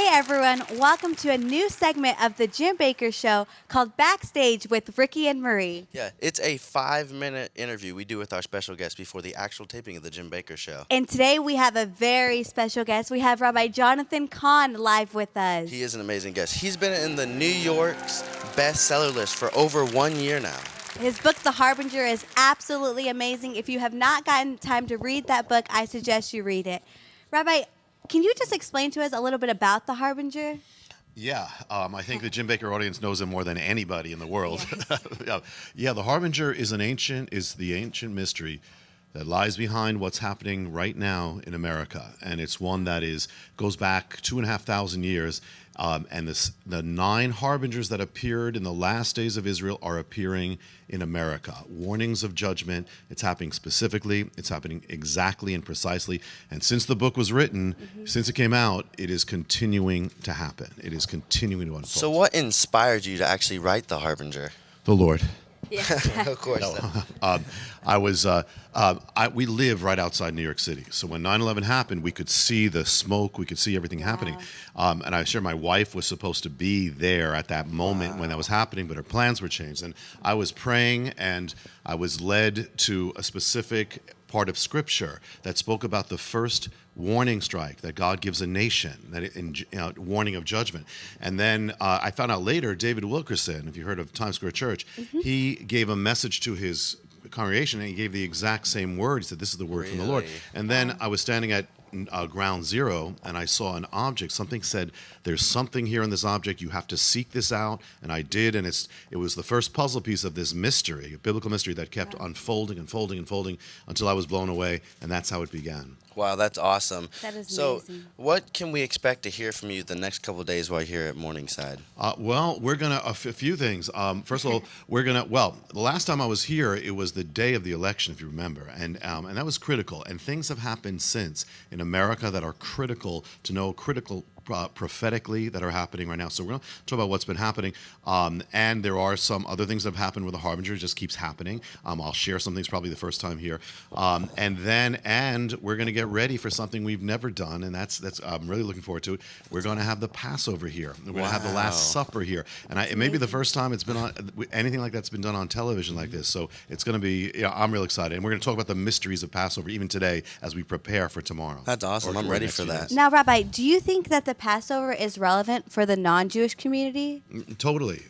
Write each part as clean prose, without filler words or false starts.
Hey everyone, welcome to a new segment of the Jim Bakker Show called Backstage with Ricky and Marie. Yeah, it's a 5-minute interview we do with our special guest before the actual taping of the Jim Bakker Show. And today we have a very special guest. We have Rabbi Johnathan Cahn live with us. He is an amazing guest. He's been in the New York's bestseller list for over 1 year now. His book, The Harbinger, is absolutely amazing. If you have not gotten time to read that book, I suggest you read it. Rabbi, can you just explain to us a little bit about The Harbinger? Yeah, I think the Jim Bakker audience knows him more than anybody in the world. Yes. Yeah, the Harbinger is the ancient mystery that lies behind what's happening right now in America, and it's one that goes back 2,500 years. And the 9 harbingers that appeared in the last days of Israel are appearing in America. Warnings of judgment. It's happening specifically. It's happening exactly and precisely. And since the book was written, since it came out, it is continuing to happen. It is continuing to unfold. So what inspired you to actually write The Harbinger? The Lord. Yes. Of course. We live right outside New York City. So when 9/11 happened, we could see the smoke. We could see everything happening. And I sure my wife was supposed to be there at that moment when that was happening, but her plans were changed. And I was praying, and I was led to a specific part of Scripture that spoke about the first warning strike that God gives a nation, warning of judgment. And then I found out later, David Wilkerson, if you heard of Times Square Church, he gave a message to his congregation, and he gave the exact same word. He said, "This is the word from the Lord." And then I was standing at ground zero, and I saw an object. Something said, "There's something here in this object. You have to seek this out." And I did, and it was the first puzzle piece of this mystery, a biblical mystery that kept unfolding until I was blown away, and that's how it began. Wow, that's awesome. That is so amazing. what can we expect to hear from you the next couple of days while you're here at Morningside? Well, we're going to, a few things. First of all, the last time I was here, it was the day of the election, if you remember, and that was critical. And things have happened since in America that are critical prophetically that are happening right now. So we're going to talk about what's been happening. And there are some other things that have happened with the Harbinger. It just keeps happening. I'll share some things probably the first time here. And we're going to get ready for something we've never done, and that's I'm really looking forward to it. We're going to have the Passover here. We're going to have the Last Supper here. And it may be the first time it's been on anything like that's been done on television like this. So it's going to be, I'm real excited. And we're going to talk about the mysteries of Passover even today as we prepare for tomorrow. That's awesome. I'm ready for that. Now, Rabbi, do you think that the Passover is relevant for the non-Jewish community? Totally.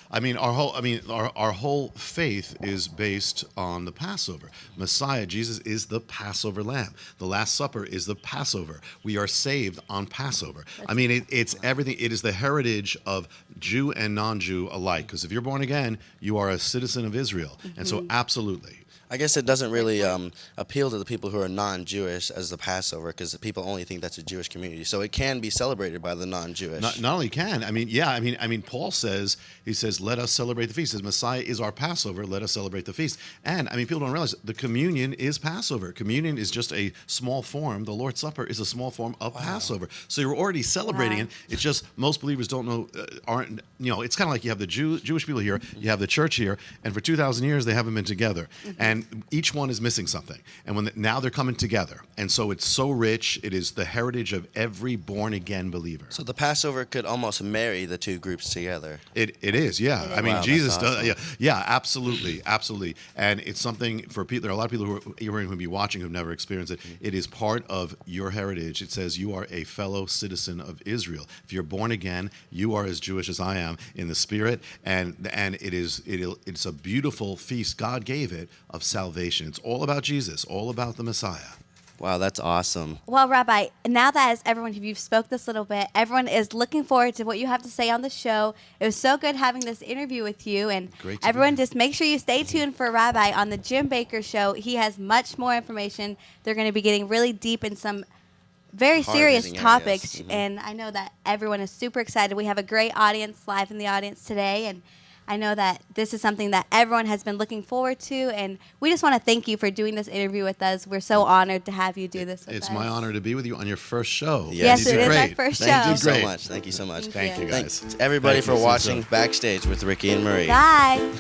I mean, our whole faith is based on the Passover. Messiah, Jesus, is the Passover lamb. The Last Supper is the Passover. We are saved on Passover. It's everything. It is the heritage of Jew and non-Jew alike. Because if you're born again, you are a citizen of Israel. And so, absolutely. I guess it doesn't really appeal to the people who are non-Jewish as the Passover, because people only think that's a Jewish community. So it can be celebrated by the non-Jewish. Not only can, Paul says, let us celebrate the feast. He says, Messiah is our Passover, let us celebrate the feast. And, people don't realize the communion is Passover. Communion is just a small form. The Lord's Supper is a small form of Passover. So you're already celebrating it. It's just most believers don't know, it's kind of like you have the Jewish people here, you have the church here, and for 2,000 years they haven't been together. And each one is missing something. And now they're coming together. And so it's so rich. It is the heritage of every born-again believer. So the Passover could almost marry the two groups together. It is, yeah. It is. Jesus awesome. does. Yeah, absolutely. And it's something for people. There are a lot of people who will be watching who've never experienced it. It is part of your heritage. It says you are a fellow citizen of Israel. If you're born again, you are as Jewish as I am in the spirit. And it's a beautiful feast. God gave it of salvation. It's all about Jesus, all about the Messiah. Wow, that's awesome. Well, Rabbi, now that as everyone, you've spoke this little bit, everyone is looking forward to what you have to say on the show. It was so good having this interview with you. And everyone, just make sure you stay tuned for Rabbi on the Jim Bakker Show. He has much more information. They're going to be getting really deep in some very serious topics. And I know that everyone is super excited. We have a great audience live in the audience today. And I know that this is something that everyone has been looking forward to, and we just want to thank you for doing this interview with us. We're so honored to have you do this with us. It's my honor to be with you on your first show. Yes, it is our first show. Thank you so much. Thank you so much. Thank you, guys. Thanks everybody for watching Backstage with Ricky and Marie. Bye.